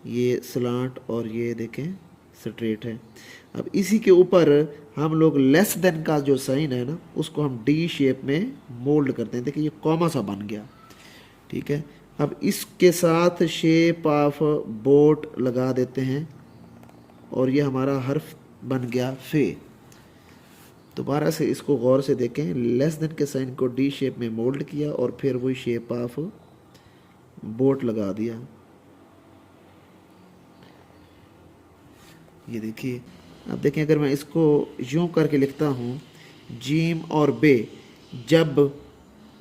ये स्लांट और ये देखें स्ट्रेट है। अब इसी के ऊपर हम लोग लेस देन का जो साइन है ना, उसको हम डी शेप में मोल्ड करते हैं। देखिए ये कॉमा सा बन गया, ठीक है। अब इसके साथ शेप ऑफ बोट लगा देते हैं और ये हमारा हर्फ बन गया फे। दोबारा से इसको गौर से देखें, लेस देन के साइन को डी शेप में मोल्ड किया और फिर वही शेप ऑफ बोट लगा दिया। ये देखिए, अब देखें अगर मैं इसको यूं करके लिखता हूँ जीम और बे जब,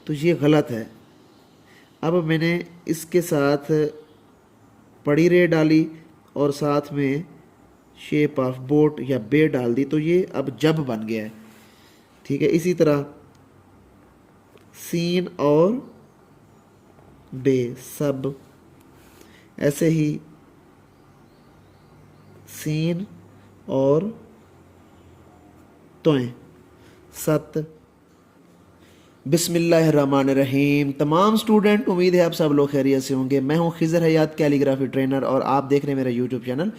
तो ये गलत है। अब मैंने इसके साथ पड़ी रे डाली और साथ में शेप ऑफ बोट या बे डाल दी, तो ये अब जब बन गया है, ठीक है। इसी तरह सीन और बे सब, ऐसे ही सीन और तोएं सत। बिस्मिल्लाहिर्रहमानिर्रहीम। तमाम स्टूडेंट, उम्मीद है आप सब लोग खैरियत से होंगे। मैं हूं खिज़र हयात कैलीग्राफी ट्रेनर और आप देख रहे हैं मेरा यूट्यूब चैनल।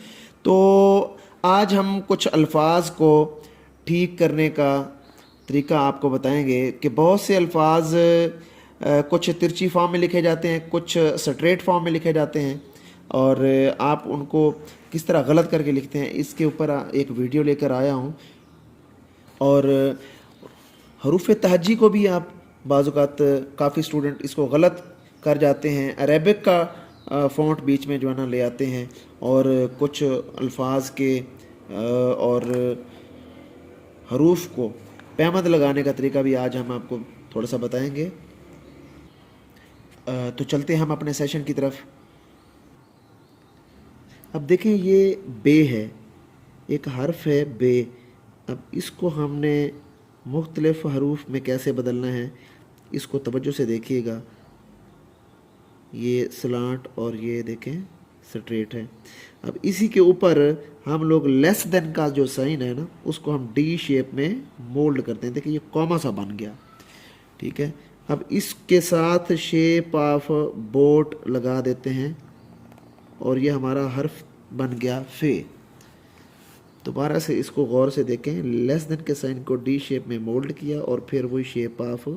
तो आज हम कुछ अल्फाज को ठीक करने का तरीका आपको बताएंगे कि बहुत से अल्फाज कुछ तिरछी फॉर्म में लिखे जाते हैं, कुछ स्ट्रेट फॉर्म में लिखे जाते हैं, और आप उनको किस तरह गलत करके लिखते हैं इसके ऊपर एक वीडियो लेकर आया हूँ। और हरूफ तहज्जी को भी आप बाज़ात काफ़ी स्टूडेंट इसको गलत कर जाते हैं, अरेबिक का फ़ॉन्ट बीच में जो है ना ले आते हैं, और कुछ अल्फाज के और हरूफ को पैमद लगाने का तरीका भी आज हम आपको थोड़ा सा बताएंगे। तो चलते हैं हम अपने सेशन की तरफ। अब देखें ये बे है, एक हर्फ है बे। अब इसको हमने मुख्तलिफ हरूफ में कैसे बदलना है, इसको तवज्जो से देखिएगा। ये स्लांट और ये देखें स्ट्रेट है। अब इसी के ऊपर हम लोग लेस देन का जो साइन है ना, उसको हम डी शेप में मोल्ड करते हैं। देखिए ये कॉमा सा बन गया, ठीक है। अब इसके साथ शेप ऑफ बोट लगा देते हैं और ये हमारा हर्फ बन गया फे। दोबारा से इसको गौर से देखें, लेस देन के साइन को डी शेप में मोल्ड किया और फिर वही शेप ऑफ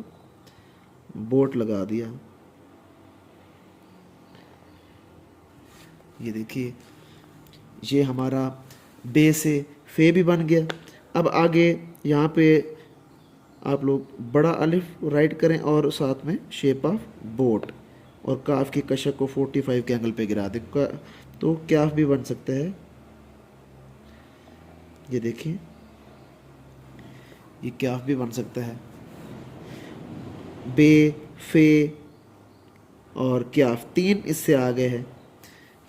बोट लगा दिया। ये देखिए ये हमारा बे से फे भी बन गया। अब आगे यहाँ पे आप लोग बड़ा अलिफ राइट करें और साथ में शेप ऑफ बोट, और काफ की कशक को 45 के एंगल पे गिरा दें, तो क्याफ भी बन सकता है। ये देखिए ये क्याफ भी बन सकता है। बे, फे और क्याफ, तीन इससे आगे है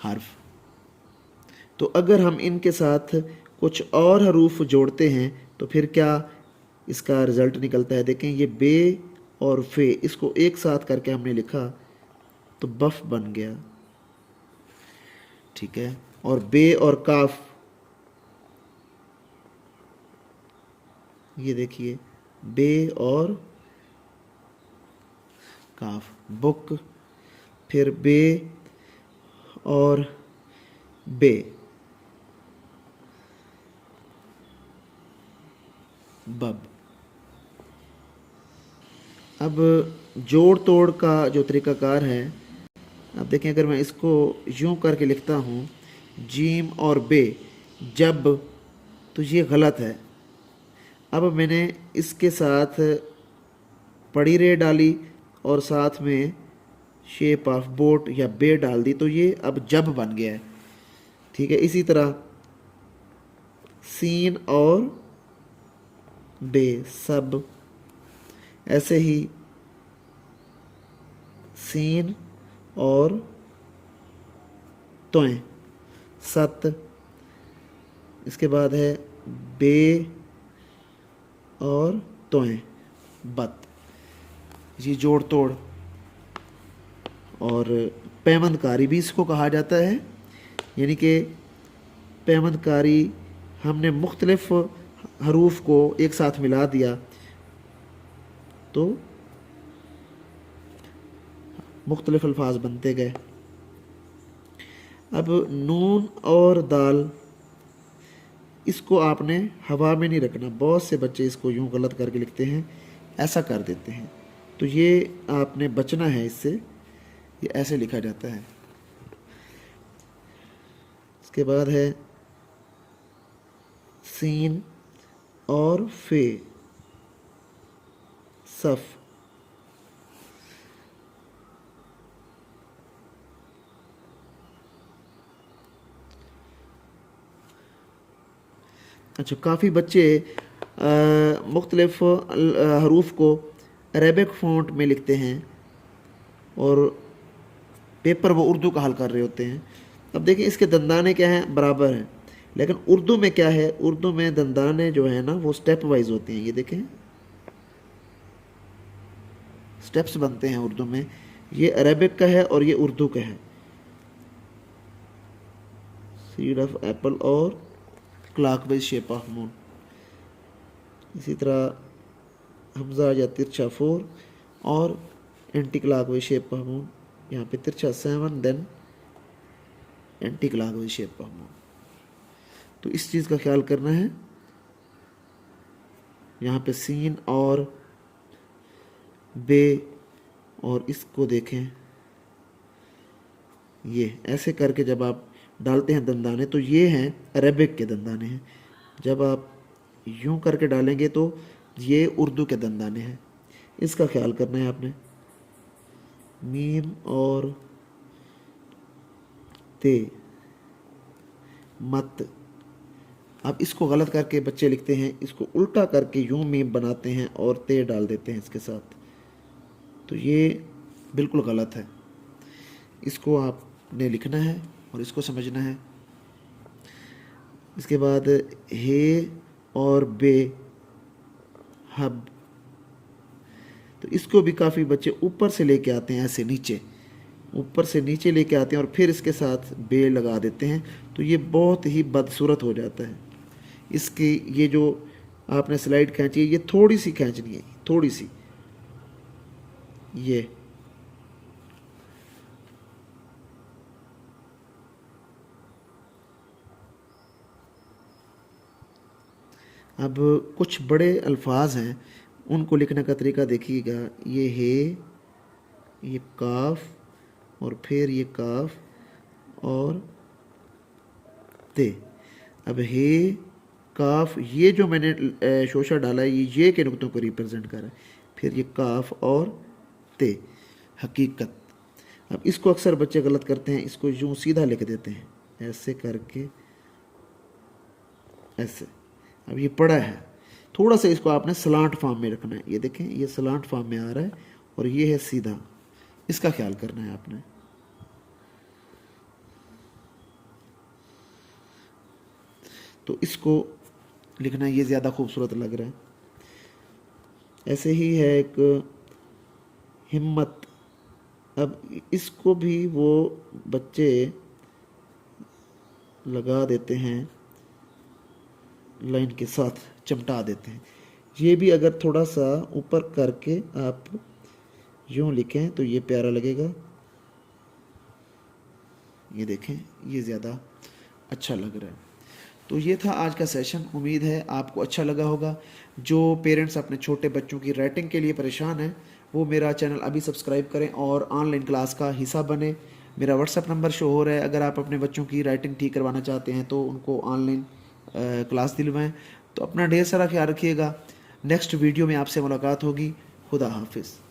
हर्फ। तो अगर हम इनके साथ कुछ और हरूफ जोड़ते हैं तो फिर क्या इसका रिज़ल्ट निकलता है। देखें ये बे और फे, इसको एक साथ करके हमने लिखा तो बफ बन गया, ठीक है। और बे और काफ, ये देखिए बे और काफ बुक, फिर बे और बे बब। अब जोड़ तोड़ का जो तरीक़ाकार है, अब देखें अगर मैं इसको यूं करके लिखता हूँ जीम और बे जब, तो ये गलत है। अब मैंने इसके साथ पड़ी रे डाली और साथ में शेप ऑफ बोट या बे डाल दी, तो ये अब जब बन गया है, ठीक है। इसी तरह सीन और बे सब, ऐसे ही सीन और तोएं सत। इसके बाद है बे और तोएं बत। ये जोड़ तोड़ और पैमंदकारी भी इसको कहा जाता है, यानी कि पैमंदकारी हमने मुख्तलिफ हरूफ को एक साथ मिला दिया तो मुख्तलिफ अल्फाज बनते गए। अब नून और दाल, इसको आपने हवा में नहीं रखना। बहुत से बच्चे इसको यूं गलत करके लिखते हैं, ऐसा कर देते हैं, तो ये आपने बचना है इससे। ये ऐसे लिखा जाता है। इसके बाद है सीन और फे, सफ। अच्छा, काफ़ी बच्चे मुख्तलिफ हरूफ को अरेबिक फ़ॉन्ट में लिखते हैं और पेपर वो उर्दू का हल कर रहे होते हैं। अब देखिए इसके दंदाने क्या हैं, बराबर हैं, लेकिन उर्दू में क्या है, उर्दू में दंदाने जो है ना वो स्टेप वाइज होते हैं। ये देखें स्टेप्स बनते हैं उर्दू में। ये अरेबिक का है और ये उर्दू का है। सीड ऑफ एप्पल और क्लॉकवाइज शेप ऑफ मून। इसी तरह हमजा या तिरछा 4 और anticlockwise shape of moon. यहाँ पे तिरछा 7, then anticlockwise shape of moon. तो इस चीज़ का ख्याल करना है। यहाँ पे सीन और बे, और इसको देखें, ये ऐसे करके जब आप डालते हैं दंदाने तो ये हैं अरेबिक के दंदाने हैं। जब आप यूं करके डालेंगे तो ये उर्दू के दंदाने हैं। इसका ख्याल करना है आपने। मीम और ते, मत। अब इसको गलत करके बच्चे लिखते हैं, इसको उल्टा करके यूं मीम बनाते हैं और ते डाल देते हैं इसके साथ, तो ये बिल्कुल गलत है। इसको आपने लिखना है और इसको समझना है। इसके बाद हे और बे, हब। तो इसको भी काफ़ी बच्चे ऊपर से लेके आते हैं, ऐसे नीचे, ऊपर से नीचे लेके आते हैं और फिर इसके साथ बे लगा देते हैं, तो ये बहुत ही बदसूरत हो जाता है। इसकी ये जो आपने स्लाइड खींची है, ये थोड़ी सी खींचनी है, थोड़ी सी। ये अब कुछ बड़े अल्फाज हैं, उनको लिखने का तरीका देखिएगा। ये है, ये काफ और फिर ये काफ और ते। अब हे, काफ, ये जो मैंने शोशा डाला है ये के नुक्तों को रिप्रेजेंट कर रहा है। फिर ये काफ और ते, हकीकत। अब इसको अक्सर बच्चे गलत करते हैं, इसको यूँ सीधा लिख देते हैं, ऐसे करके, ऐसे। अब ये पड़ा है, थोड़ा सा इसको आपने स्लांट फॉर्म में रखना है। ये देखें ये स्लांट फॉर्म में आ रहा है और ये है सीधा। इसका ख्याल करना है आपने। तो इसको लिखना, ये ज़्यादा खूबसूरत लग रहा है। ऐसे ही है एक हिम्मत। अब इसको भी वो बच्चे लगा देते हैं, लाइन के साथ चिमटा देते हैं। ये भी अगर थोड़ा सा ऊपर करके आप यूं लिखें तो ये प्यारा लगेगा। ये देखें ये ज़्यादा अच्छा लग रहा है। तो ये था आज का सेशन। उम्मीद है आपको अच्छा लगा होगा। जो पेरेंट्स अपने छोटे बच्चों की राइटिंग के लिए परेशान हैं वो मेरा चैनल अभी सब्सक्राइब करें और ऑनलाइन क्लास का हिस्सा बने। मेरा व्हाट्सएप नंबर शो हो रहा है। अगर आप अपने बच्चों की राइटिंग ठीक करवाना चाहते हैं तो उनको ऑनलाइन क्लास दिलवाएं। तो अपना ढेर सारा ख्याल रखिएगा। नेक्स्ट वीडियो में आपसे मुलाकात होगी। खुदा हाफिज़।